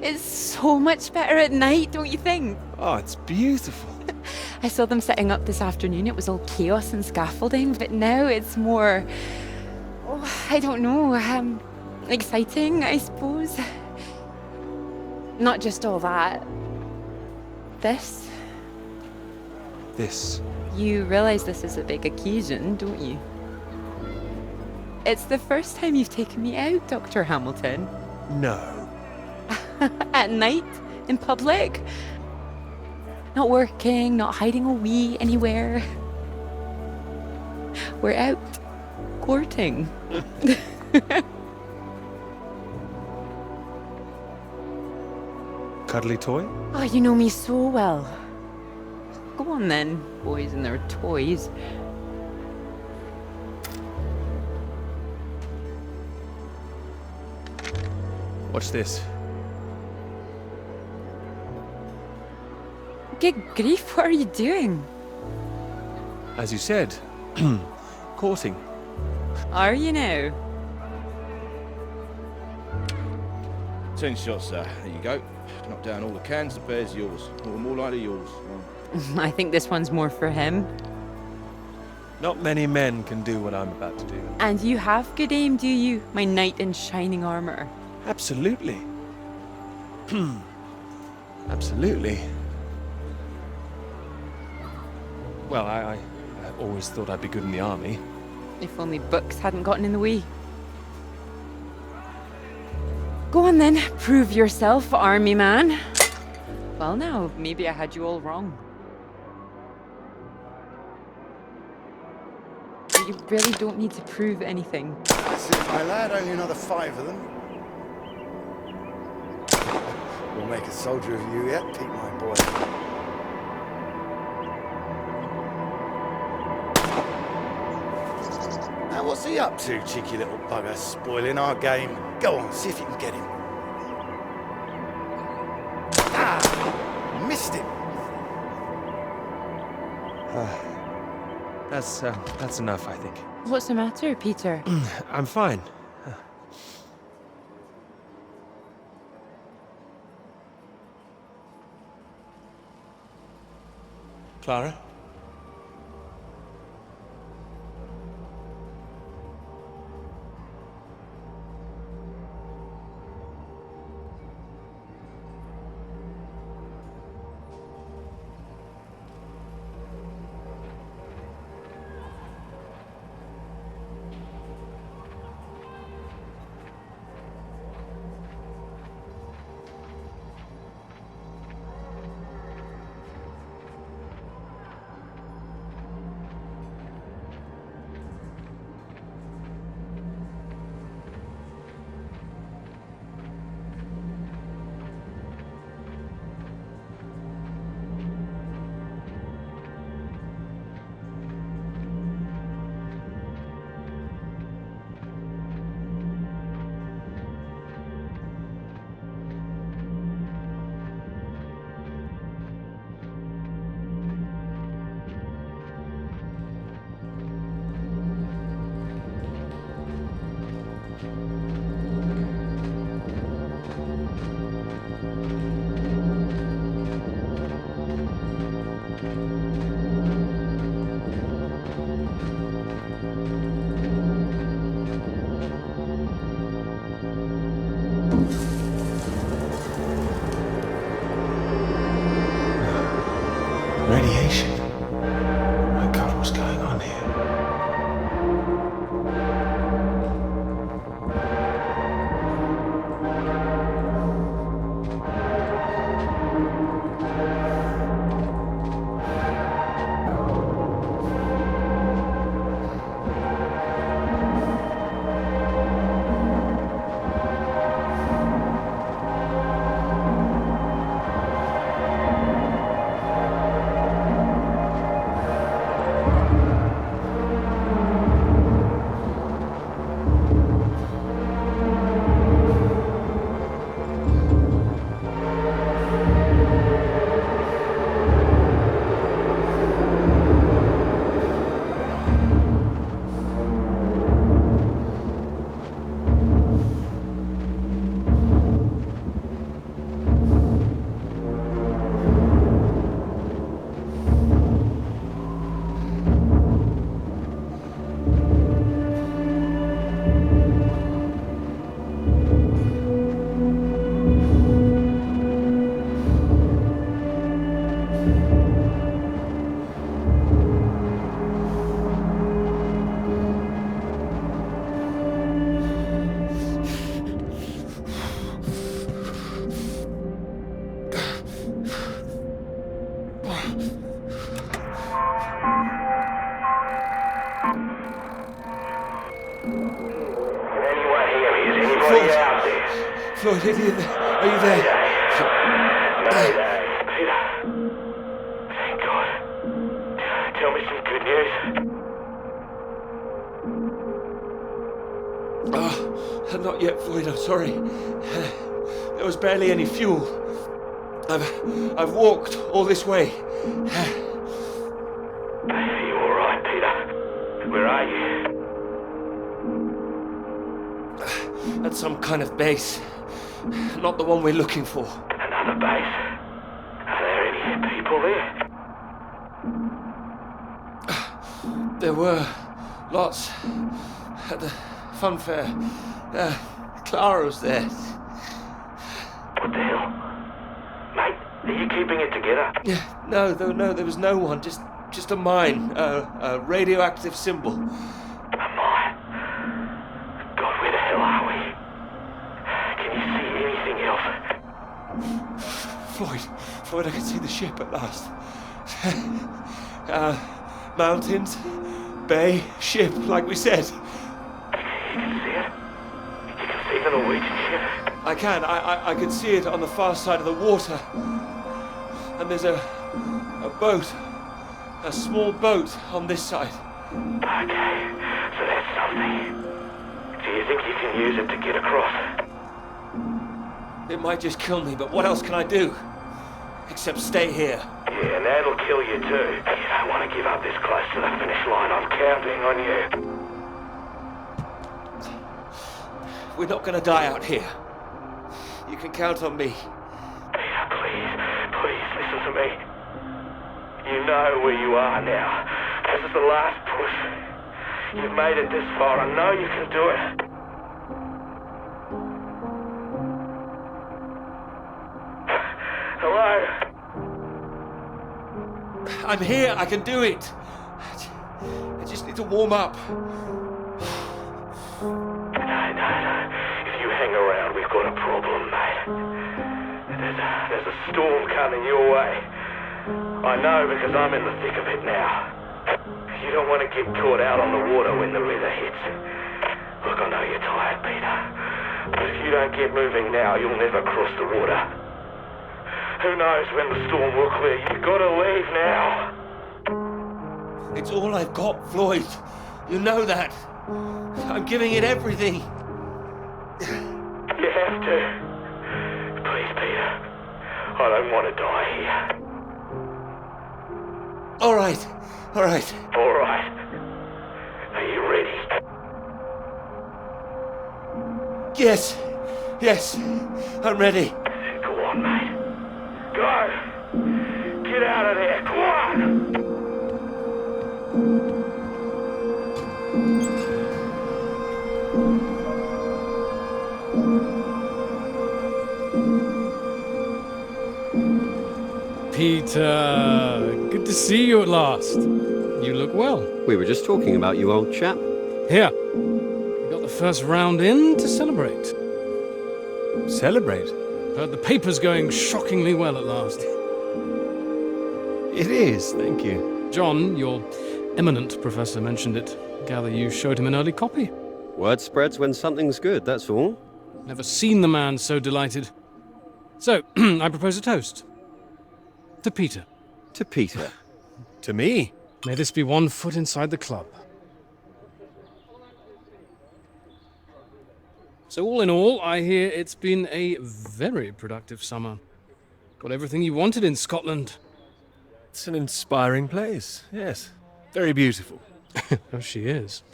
It's so much better at night, don't you think? Oh, it's beautiful. I saw them setting up this afternoon. It was all chaos and scaffolding, but now it's more, I don't know, exciting, I suppose. Not just all that. This. This. You realize this is a big occasion, don't you? It's the first time you've taken me out, Dr. Hamilton. No. At night, in public. Not working, not hiding a wee anywhere. We're out courting. Cuddly toy? Oh, you know me so well. Go on then, boys and their toys. What's this? Good grief, what are you doing? As you said, courting. Are you now? 10 shots, sir. There you go. Knock down all the cans, the bear's yours. Or more likely yours. I think this one's more for him. Not many men can do what I'm about to do. And you have good aim, do you, my knight in shining armor? Absolutely. Absolutely. Well, I always thought I'd be good in the army. If only books hadn't gotten in the way. Go on then, prove yourself, army man. Well now, maybe I had you all wrong. You really don't need to prove anything. That's it, my lad. Only another 5 of them. We'll make a soldier of you yet, Pete, my boy. Now, what's he up to, cheeky little bugger? Spoiling our game. Go on, see if you can get him. Ah! Missed him. That's enough, I think. What's the matter, Peter? I'm fine. Clara? Radiation. Oh my God, what's going on here? anybody out there? Floyd, are you there? Are you there? Mayday. Peter. Thank God. Tell me some good news. Oh, not yet, Floyd, I'm sorry. There was barely any fuel. I've walked all this way. Are you alright, Peter? Where are you? At some kind of base. Not the one we're looking for. Another base? Are there any people there? There were lots at the fun fair. Clara was there. What the hell? Mate, are you keeping it together? Yeah, no, there was no one. Just a mine, a radioactive symbol. A mine? God, where the hell are we? Can you see anything else? Floyd, I can see the ship at last. Mountains, bay, ship, like we said. You can see it? You can see the Norwegian ship? I can. I can see it on the far side of the water. And there's a boat. A small boat on this side. Okay, so that's something. Do you think you can use it to get across? It might just kill me, but what else can I do? Except stay here. Yeah, and that'll kill you too. You don't want to give up this close to the finish line. I'm counting on you. We're not gonna die out here. You can count on me. Peter, please listen to me. You know where you are now. This is the last push. You've made it this far. I know you can do it. Hello? I'm here. I can do it. I just need to warm up. No. If you hang around, we've got a problem, mate. There's a storm coming your way. I know because I'm in the thick of it now. You don't want to get caught out on the water when the river hits. Look, I know you're tired, Peter. But if you don't get moving now, you'll never cross the water. Who knows when the storm will clear? You've got to leave now. It's all I've got, Floyd. You know that. I'm giving it everything. You have to. Please, Peter. I don't want to die here. All right. All right. Are you ready? Yes. I'm ready. Go on, mate. Go! Get out of there, go on! Peter, good to see you at last. You look well. We were just talking about you, old chap. Here, we got the first round in to celebrate. Celebrate? Heard the paper's going shockingly well at last. It is, thank you. John, your eminent professor, mentioned it. Gather you showed him an early copy. Word spreads when something's good, that's all. Never seen the man so delighted. So, I propose a toast. To Peter. To Peter. To me? May this be one foot inside the club. So all in all, I hear it's been a very productive summer. Got everything you wanted in Scotland. It's an inspiring place, yes. Very beautiful. Oh, she is.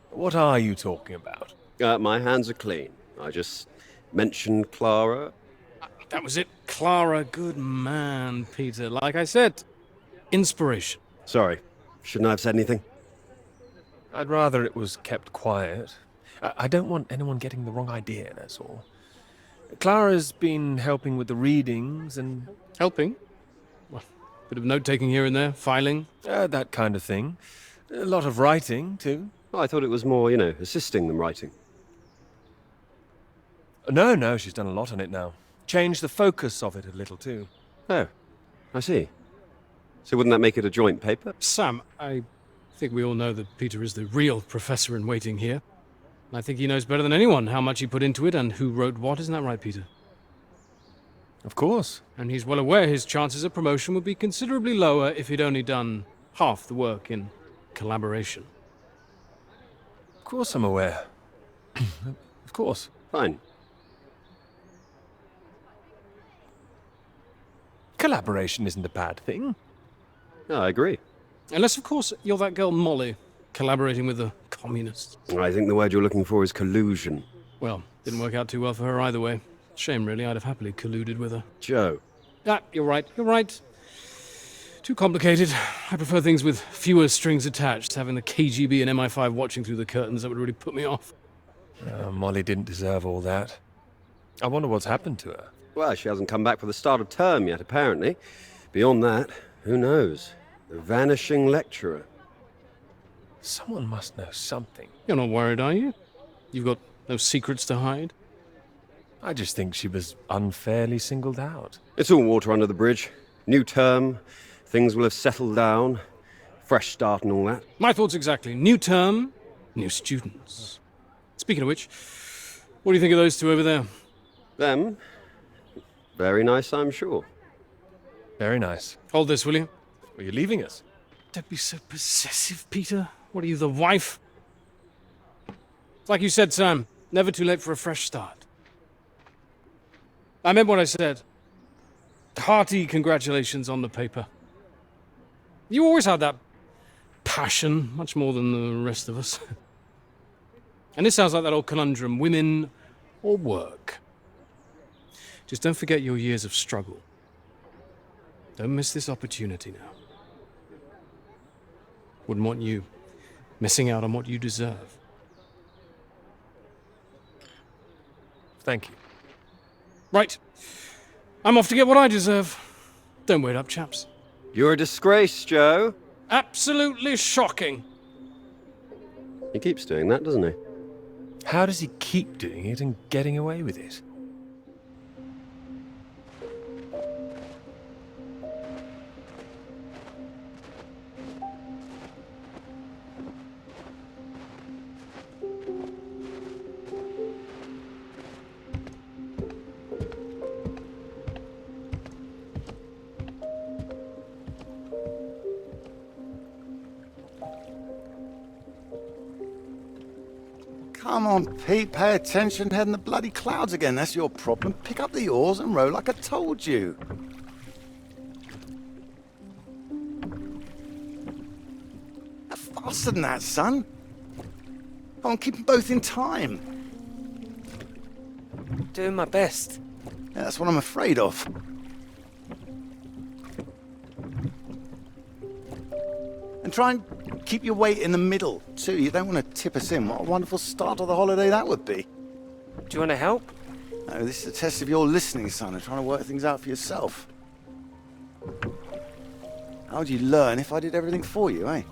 What are you talking about? My hands are clean. I just mentioned Clara. That was it. Clara, good man, Peter. Like I said, inspiration. Sorry, shouldn't I have said anything? I'd rather it was kept quiet. I don't want anyone getting the wrong idea, that's all. Clara's been helping with the readings and... Helping? Well, bit of note-taking here and there, filing. that kind of thing. A lot of writing, too. Oh, I thought it was more, assisting them writing. No, she's done a lot on it now. Changed the focus of it a little, too. Oh, I see. So wouldn't that make it a joint paper? Sam, I think we all know that Peter is the real professor in waiting here. I think he knows better than anyone how much he put into it and who wrote what. Isn't that right, Peter? Of course. And he's well aware his chances of promotion would be considerably lower if he'd only done half the work in collaboration. Of course I'm aware. Of course. Fine. Collaboration isn't a bad thing. No, I agree. Unless, of course, you're that girl Molly, collaborating with the communists. I think the word you're looking for is collusion. Well, didn't work out too well for her either way. Shame, really. I'd have happily colluded with her. Joe. Ah, you're right. You're right. Too complicated. I prefer things with fewer strings attached. Having the KGB and MI5 watching through the curtains, that would really put me off. Molly didn't deserve all that. I wonder what's happened to her. Well, she hasn't come back for the start of term yet, apparently. Beyond that, who knows? The vanishing lecturer. Someone must know something. You're not worried, are you? You've got no secrets to hide? I just think she was unfairly singled out. It's all water under the bridge. New term, things will have settled down. Fresh start and all that. My thoughts exactly. New term, new students. Speaking of which, what do you think of those two over there? Them? Very nice, I'm sure. Very nice. Hold this, will you? Were you leaving us? Don't be so possessive, Peter. What are you, the wife? It's like you said, Sam. Never too late for a fresh start. I meant what I said. Hearty congratulations on the paper. You always had that passion, much more than the rest of us. And this sounds like that old conundrum, women or work. Just don't forget your years of struggle. Don't miss this opportunity now. Wouldn't want you missing out on what you deserve. Thank you. Right. I'm off to get what I deserve. Don't wait up, chaps. You're a disgrace, Joe. Absolutely shocking. He keeps doing that, doesn't he? How does he keep doing it and getting away with it? Come on, Pete, pay attention, head in the bloody clouds again. That's your problem. Pick up the oars and row like I told you. Faster than that, son. Come on, keep them both in time. Doing my best. Yeah, that's what I'm afraid of. And try and keep your weight in the middle, too. You don't want to tip us in. What a wonderful start to the holiday that would be. Do you want to help? No, this is a test of your listening, son, and trying to work things out for yourself. How would you learn if I did everything for you, eh?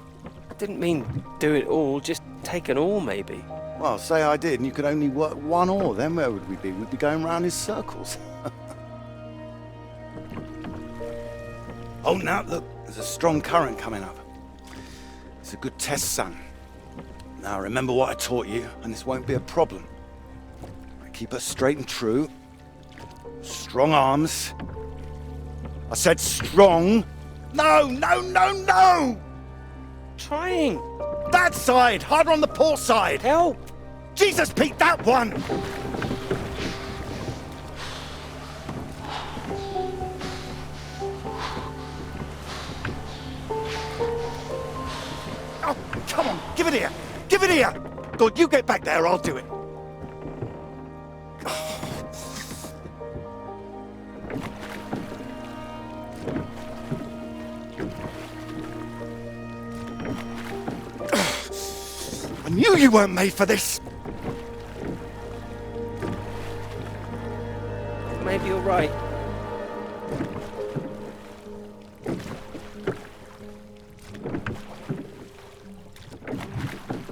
I didn't mean do it all, just take an oar maybe. Well, say I did, and you could only work one oar, then where would we be? We'd be going round in circles. Oh, now, look, there's a strong current coming up. It's a good test, son. Now, remember what I taught you, and this won't be a problem. Keep her straight and true. Strong arms. I said strong. No, no, no, no! Trying. That side, harder on the port side. Help! Jesus, Pete, that one! Oh, come on, give it here! Give it here! God, you get back there, I'll do it. I knew you weren't made for this! Maybe you're right.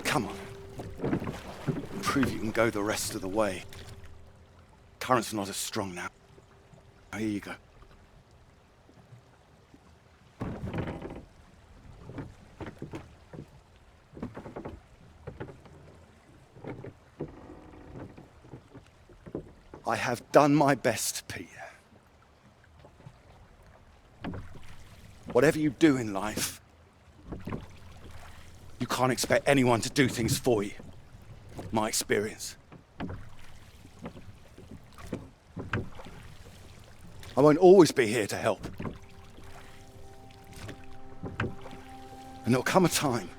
Come on. Prove you can go the rest of the way. Current's not as strong now. Here you go. I have done my best, Peter. Whatever you do in life, you can't expect anyone to do things for you. My experience. I won't always be here to help. And there'll come a time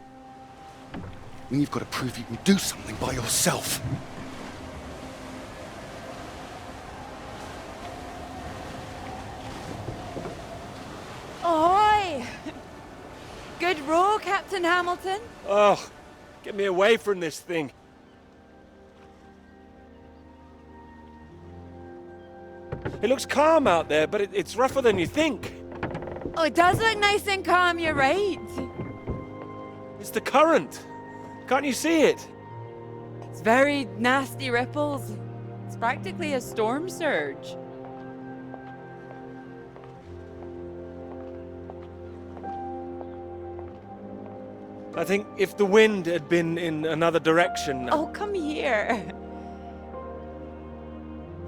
when you've got to prove you can do something by yourself. Ahoy! Good row, Captain Hamilton. Oh, get me away from this thing. It looks calm out there, but it's rougher than you think. Oh, it does look nice and calm, you're right. It's the current. Can't you see it? It's very nasty ripples. It's practically a storm surge. I think if the wind had been in another direction... Oh, come here.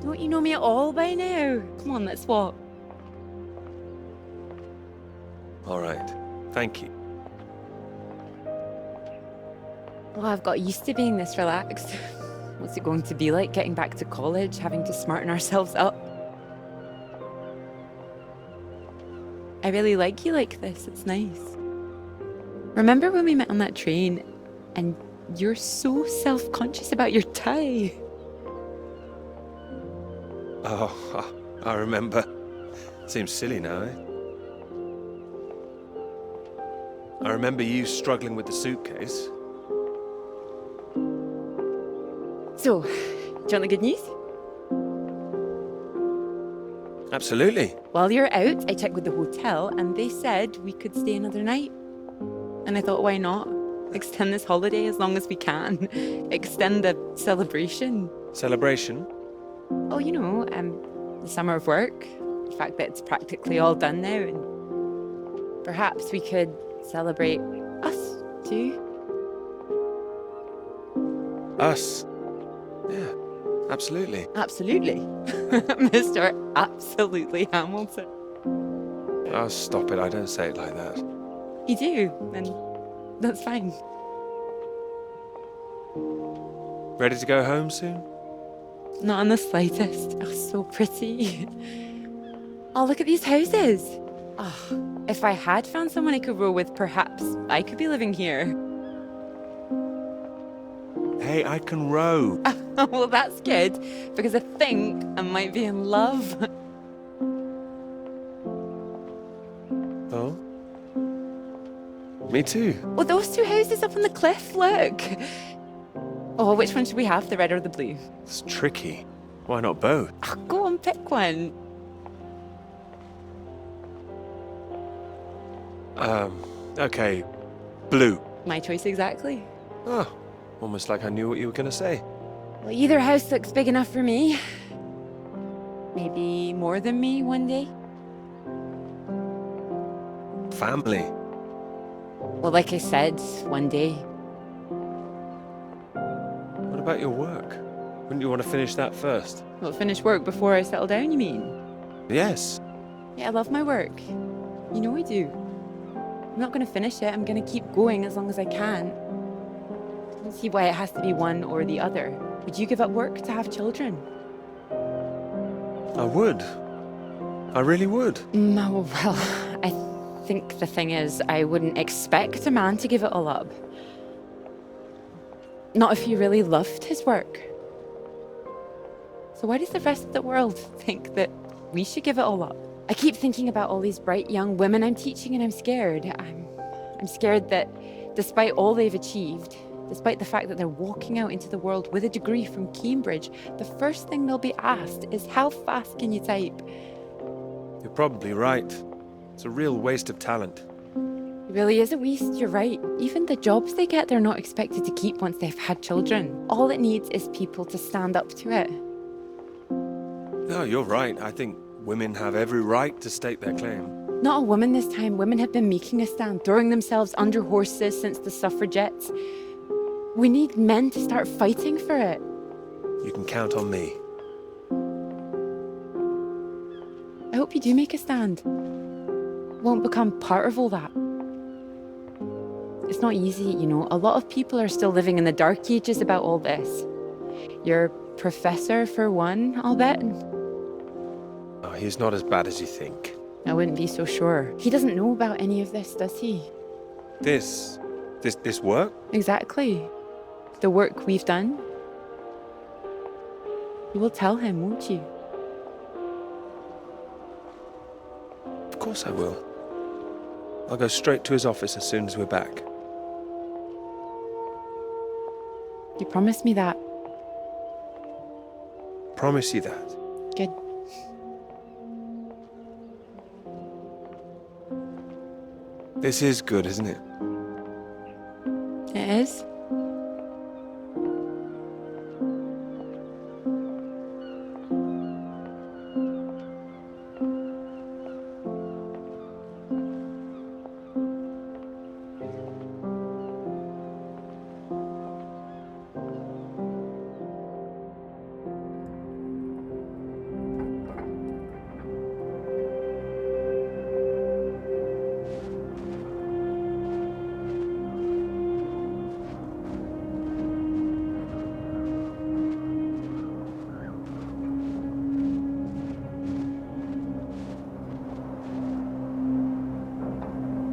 Don't you know me at all by now? Come on, let's walk. All right. Thank you. Well, I've got used to being this relaxed. What's it going to be like getting back to college, having to smarten ourselves up? I really like you like this. It's nice. Remember when we met on that train and you're so self-conscious about your tie? Oh, I remember. Seems silly now, eh? I remember you struggling with the suitcase. So, do you want the good news? Absolutely. While you're out, I checked with the hotel and they said we could stay another night. And I thought, why not? Extend this holiday as long as we can. Extend the celebration. Celebration? Oh, you know, the summer of work. The fact that it's practically all done now. And perhaps we could celebrate us, too. Us? Yeah, absolutely. Absolutely. Mr. Absolutely Hamilton. Oh, stop it. I don't say it like that. You do, and that's fine. Ready to go home soon? Not in the slightest. Oh, so pretty. Oh, look at these houses. Oh, if I had found someone I could row with, perhaps I could be living here. Hey, I can row. Well, that's good, because I think I might be in love. Oh? Me too. Well, those two houses up on the cliff, look. Oh, which one should we have, the red or the blue? It's tricky. Why not both? Oh, go on, pick one. Okay. Blue. My choice exactly. Oh, almost like I knew what you were going to say. Well, either house looks big enough for me. Maybe more than me one day. Family. Well, like I said, one day. What about your work? Wouldn't you want to finish that first? Well, finish work before I settle down, you mean? Yes. Yeah, I love my work. You know I do. I'm not going to finish it. I'm going to keep going as long as I can. I don't see why it has to be one or the other. Would you give up work to have children? I would. I really would. No, well, I think the thing is, I wouldn't expect a man to give it all up. Not if he really loved his work. So why does the rest of the world think that we should give it all up? I keep thinking about all these bright young women I'm teaching and I'm scared. I'm scared that despite all they've achieved, despite the fact that they're walking out into the world with a degree from Cambridge, the first thing they'll be asked is, how fast can you type? You're probably right. It's a real waste of talent. It really is a waste, you're right. Even the jobs they get, they're not expected to keep once they've had children. All it needs is people to stand up to it. No, you're right. I think women have every right to state their claim. Not a woman this time. Women have been making a stand, throwing themselves under horses since the suffragettes. We need men to start fighting for it. You can count on me. hope you do make a stand. Won't become part of all that. It's not easy, you know. A lot of people are still living in the dark ages about all this. Your professor, for one, I'll bet. Oh, he's not as bad as you think. I wouldn't be so sure. He doesn't know about any of this, does he? This work? Exactly. The work we've done. You will tell him, won't you? Of course I will. I'll go straight to his office as soon as we're back. You promised me that. Promise you that. Good. This is good, isn't it? It is.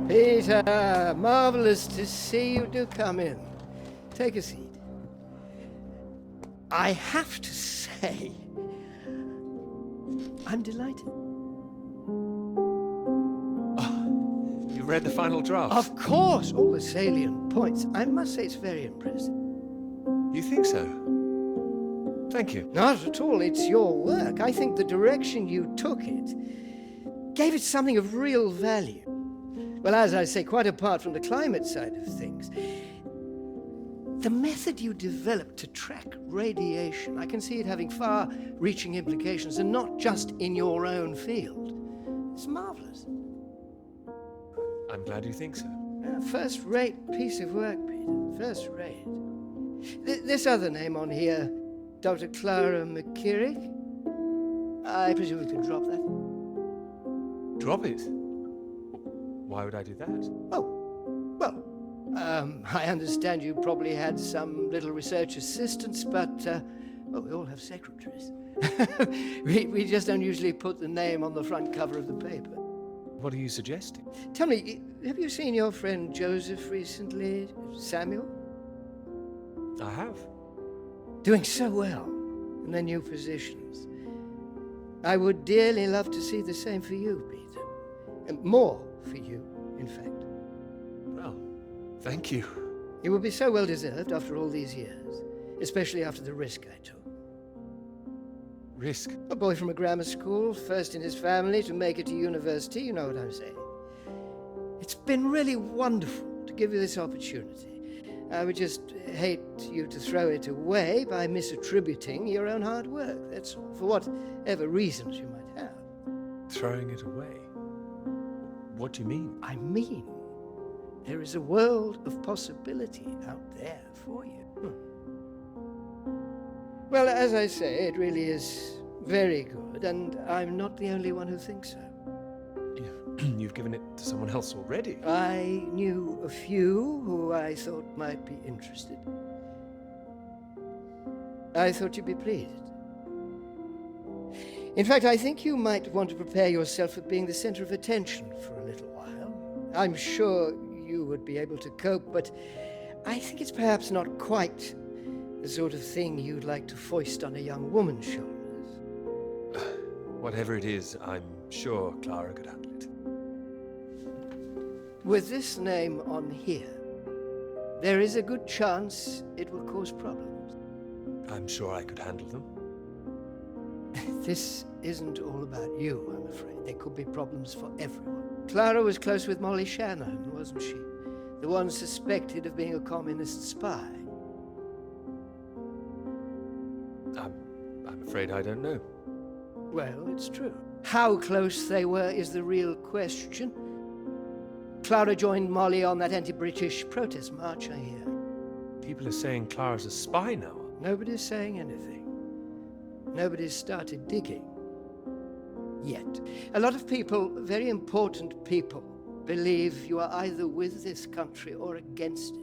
Peter, marvellous to see you. Do come in. Take a seat. I have to say, I'm delighted. You read the final draft? Of course, all the salient points. I must say it's very impressive. You think so? Thank you. Not at all. It's your work. I think the direction you took it gave it something of real value. Well, as I say, quite apart from the climate side of things, the method you developed to track radiation, I can see it having far-reaching implications, and not just in your own field. It's marvelous. I'm glad you think so. First-rate piece of work, Peter. First-rate. This other name on here, Dr. Clara McKirrick, I presume we could drop that. Drop it? Why would I do that? Oh, well, I understand you probably had some little research assistants, but, well, we all have secretaries. we just don't usually put the name on the front cover of the paper. What are you suggesting? Tell me, have you seen your friend Joseph recently, Samuel? I have. Doing so well in their new positions. I would dearly love to see the same for you, Peter. And more for you, in fact. Well, thank you. You will be so well deserved after all these years, especially after the risk I took. Risk? A boy from a grammar school, first in his family to make it to university, you know what I'm saying. It's been really wonderful to give you this opportunity. I would just hate you to throw it away by misattributing your own hard work, that's all, for whatever reasons you might have. Throwing it away? What do you mean? I mean, there is a world of possibility out there for you. Well, as I say, it really is very good, and I'm not the only one who thinks so. You've given it to someone else already? I knew a few who I thought might be interested. I thought you'd be pleased. In fact, I think you might want to prepare yourself for being the center of attention for a little while. I'm sure you would be able to cope, but I think it's perhaps not quite the sort of thing you'd like to foist on a young woman's shoulders. Whatever it is, I'm sure Clara could handle it. With this name on here, there is a good chance it will cause problems. I'm sure I could handle them. This isn't all about you, I'm afraid. There could be problems for everyone. Clara was close with Molly Shanahan, wasn't she? The one suspected of being a communist spy. I'm afraid I don't know. Well, it's true. How close they were is the real question. Clara joined Molly on that anti-British protest march, I hear. People are saying Clara's a spy now. Nobody's saying anything. Nobody's started digging. Yet. A lot of people, very important people, believe you are either with this country or against it.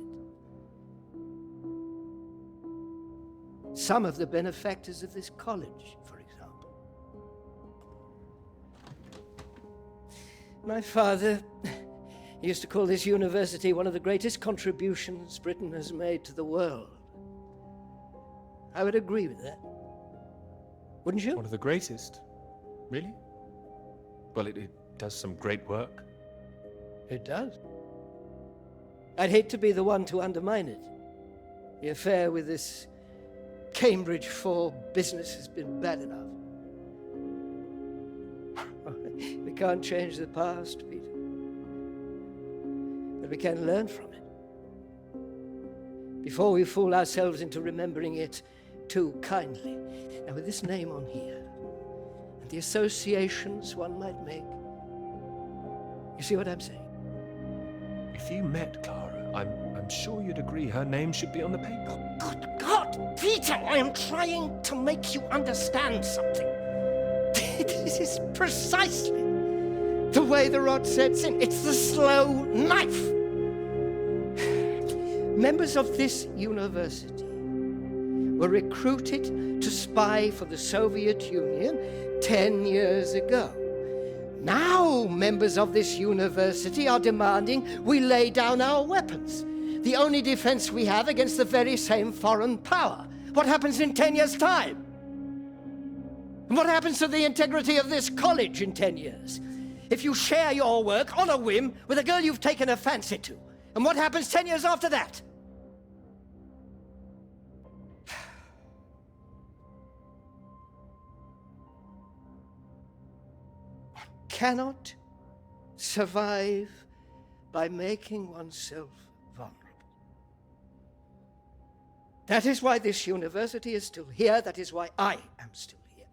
Some of the benefactors of this college, for example. My father used to call this university one of the greatest contributions Britain has made to the world. I would agree with that. Wouldn't you? One of the greatest? Really? Well, it does some great work. It does. I'd hate to be the one to undermine it. The affair with this Cambridge 4 business has been bad enough. We can't change the past, Peter. But we can learn from it. Before we fool ourselves into remembering it too kindly. Now, with this name on here, and the associations one might make, you see what I'm saying? If you met Clara, I'm sure you'd agree her name should be on the paper. Good God, Peter, I am trying to make you understand something. This is precisely the way the rot sets in. It's the slow knife. Members of this university were recruited to spy for the Soviet Union 10 years ago. Now members of this university are demanding we lay down our weapons. The only defense we have against the very same foreign power. What happens in 10 years' time? And what happens to the integrity of this college in 10 years? If you share your work on a whim with a girl you've taken a fancy to. And what happens 10 years after that? One cannot survive by making oneself vulnerable. That is why this university is still here. That is why I am still here.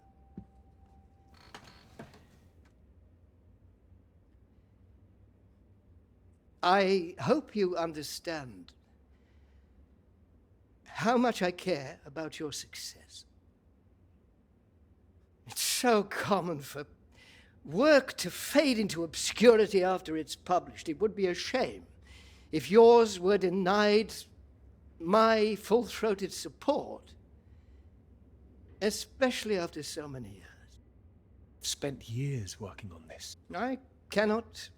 I hope you understand how much I care about your success. It's so common for work to fade into obscurity after it's published. It would be a shame if yours were denied my full-throated support, especially after so many years. I've spent years working on this. I cannot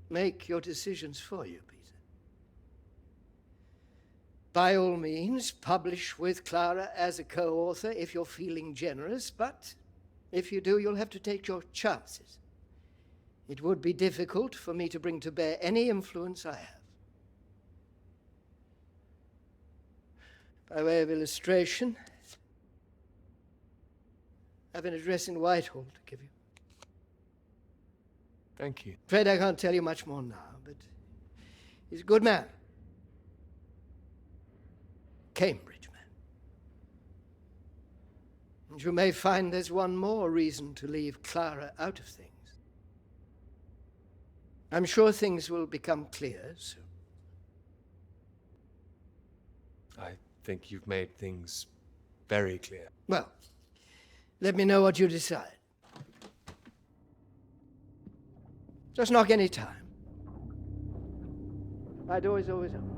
make your decisions for you, Peter. By all means, publish with Clara as a co-author if you're feeling generous, but if you do, you'll have to take your chances. It would be difficult for me to bring to bear any influence I have. By way of illustration, I have an address in Whitehall to give you. Thank you. Afraid I can't tell you much more now, but he's a good man. Cambridge man. And you may find there's one more reason to leave Clara out of things. I'm sure things will become clear soon. I think you've made things very clear. Well, let me know what you decide. Just knock any time. My door is always open.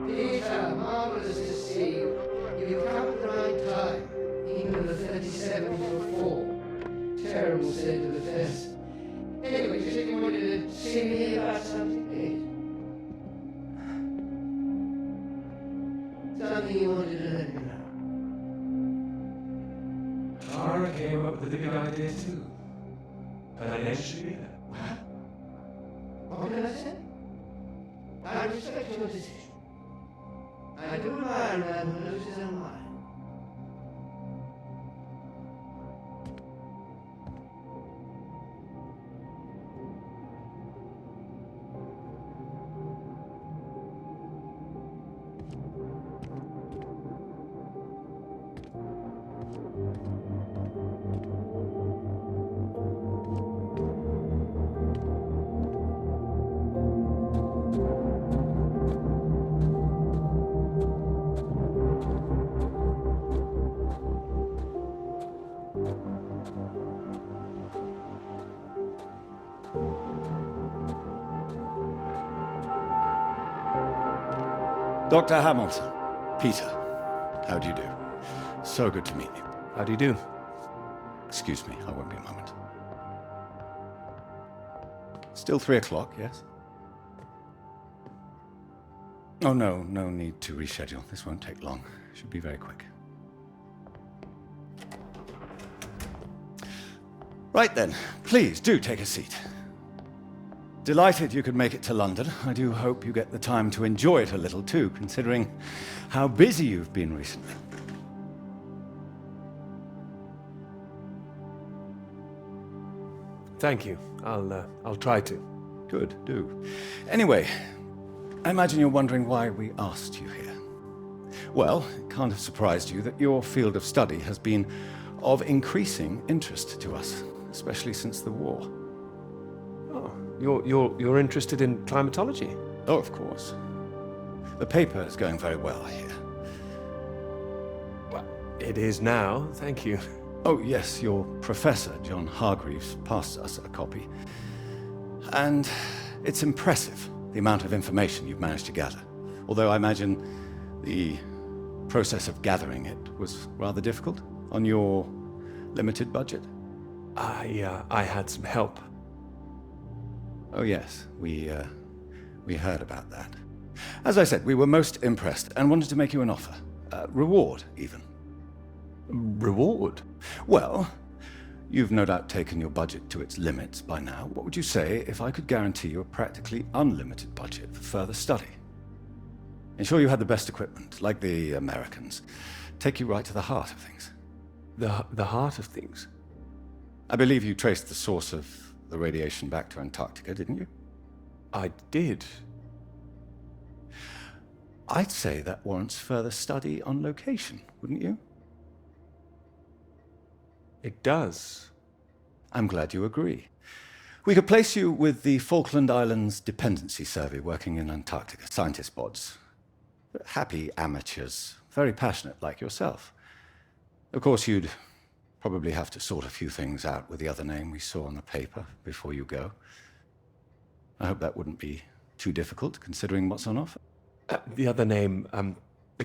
Peter, marvelous to see you. You've come at the right time. Even the 37 before. Terrible state of affairs. Anyway, you said you wanted to see me about something, eh? Something you wanted to let me know. Clara came up with a big idea too. Her name should be there. What can I say? I respect your decision. I do admire a man who knows his own mind. Dr. Hamilton, Peter, how do you do? So good to meet you. How do you do? Excuse me, I won't be a moment. Still 3 o'clock, yes? Oh, no need to reschedule. This won't take long. Should be very quick. Right then, please do take a seat. Delighted you could make it to London. I do hope you get the time to enjoy it a little too, considering how busy you've been recently. Thank you. I'll try to. Good, do. Anyway, I imagine you're wondering why we asked you here. Well, it can't have surprised you that your field of study has been of increasing interest to us, especially since the war. Oh, you're interested in climatology? Oh, of course. The paper is going very well, I hear. Well, it is now, thank you. Oh, yes, your professor, John Hargreaves, passed us a copy. And it's impressive, the amount of information you've managed to gather. Although I imagine the process of gathering it was rather difficult on your limited budget. I had some help. Oh, yes, we heard about that. As I said, we were most impressed and wanted to make you an offer. Reward, even. Reward? Well, you've no doubt taken your budget to its limits by now. What would you say if I could guarantee you a practically unlimited budget for further study? Ensure you had the best equipment, like the Americans. Take you right to the heart of things. The heart of things? I believe you traced the source of the radiation back to Antarctica, didn't you? I did. I'd say that warrants further study on location, wouldn't you? It does. I'm glad you agree. We could place you with the Falkland Islands Dependency Survey working in Antarctica, scientist bods. Happy amateurs, very passionate like yourself. Of course, you'd probably have to sort a few things out with the other name we saw on the paper before you go. I hope that wouldn't be too difficult, considering what's on offer. The other name,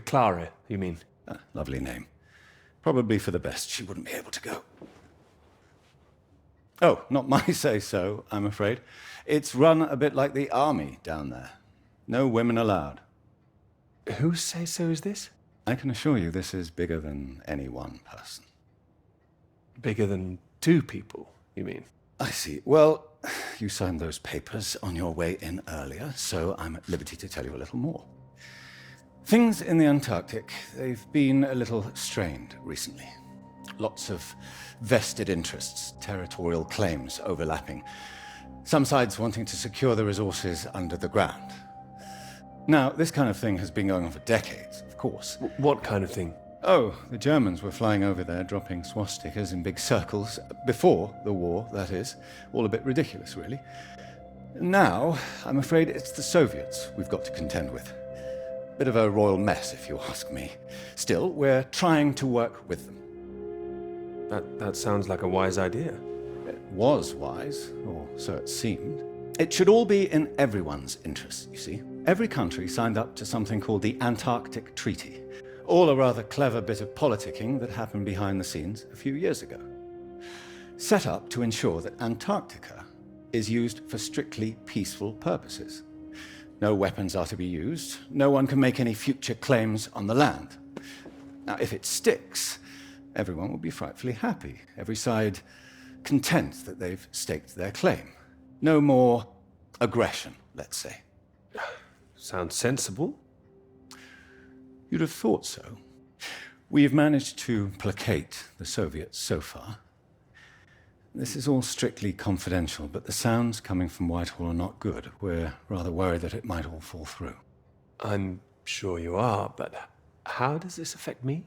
Clara, you mean? Lovely name. Probably for the best she wouldn't be able to go. Oh, not my say-so, I'm afraid. It's run a bit like the army down there. No women allowed. Whose say-so is this? I can assure you this is bigger than any one person. Bigger than 2 people, you mean? I see. Well, you signed those papers on your way in earlier, so I'm at liberty to tell you a little more. Things in the Antarctic, they've been a little strained recently. Lots of vested interests, territorial claims overlapping. Some sides wanting to secure the resources under the ground. Now, this kind of thing has been going on for decades, of course. What kind of thing? Oh, the Germans were flying over there, dropping swastikas in big circles. Before the war, that is. All a bit ridiculous, really. Now, I'm afraid it's the Soviets we've got to contend with. Bit of a royal mess, if you ask me. Still, we're trying to work with them. That sounds like a wise idea. It was wise, or so it seemed. It should all be in everyone's interests, you see. Every country signed up to something called the Antarctic Treaty. All a rather clever bit of politicking that happened behind the scenes a few years ago. Set up to ensure that Antarctica is used for strictly peaceful purposes. No weapons are to be used. No one can make any future claims on the land. Now, if it sticks, everyone will be frightfully happy. Every side content that they've staked their claim. No more aggression, let's say. Sounds sensible. You'd have thought so. We've managed to placate the Soviets so far. This is all strictly confidential, but the sounds coming from Whitehall are not good. We're rather worried that it might all fall through. I'm sure you are, but how does this affect me?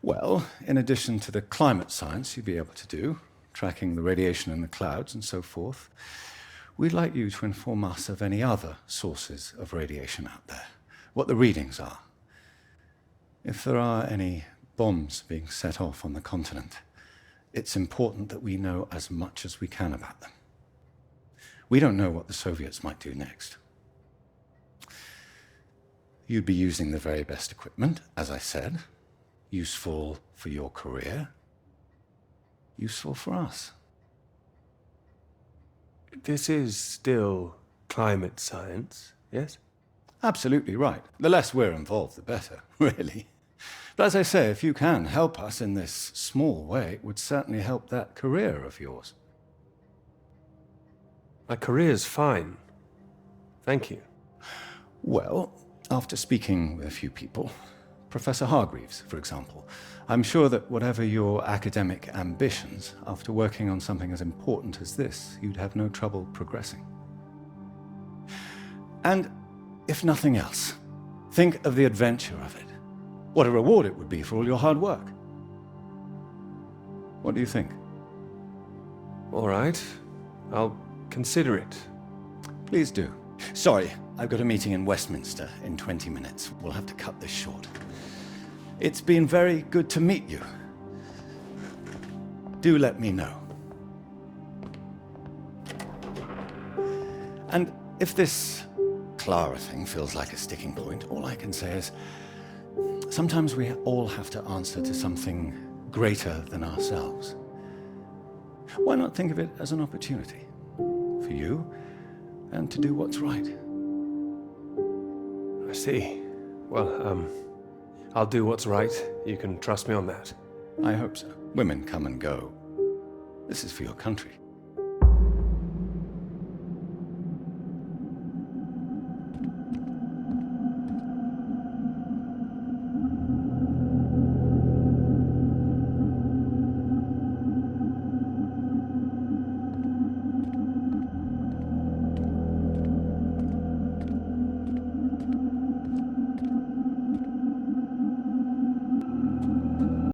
Well, in addition to the climate science you'd be able to do, tracking the radiation in the clouds and so forth, we'd like you to inform us of any other sources of radiation out there, what the readings are. If there are any bombs being set off on the continent, it's important that we know as much as we can about them. We don't know what the Soviets might do next. You'd be using the very best equipment, as I said. Useful for your career. Useful for us. This is still climate science, yes? Absolutely right. The less we're involved, the better, really. But as I say, if you can help us in this small way, it would certainly help that career of yours. My career's fine. Thank you. Well, after speaking with a few people, Professor Hargreaves, for example, I'm sure that whatever your academic ambitions, after working on something as important as this, you'd have no trouble progressing. And if nothing else, think of the adventure of it. What a reward it would be for all your hard work. What do you think? All right. I'll consider it. Please do. Sorry, I've got a meeting in Westminster in 20 minutes. We'll have to cut this short. It's been very good to meet you. Do let me know. And if this Clara thing feels like a sticking point, all I can say is sometimes we all have to answer to something greater than ourselves. Why not think of it as an opportunity for you and to do what's right? I see. Well, I'll do what's right. You can trust me on that. I hope so. Women come and go. This is for your country.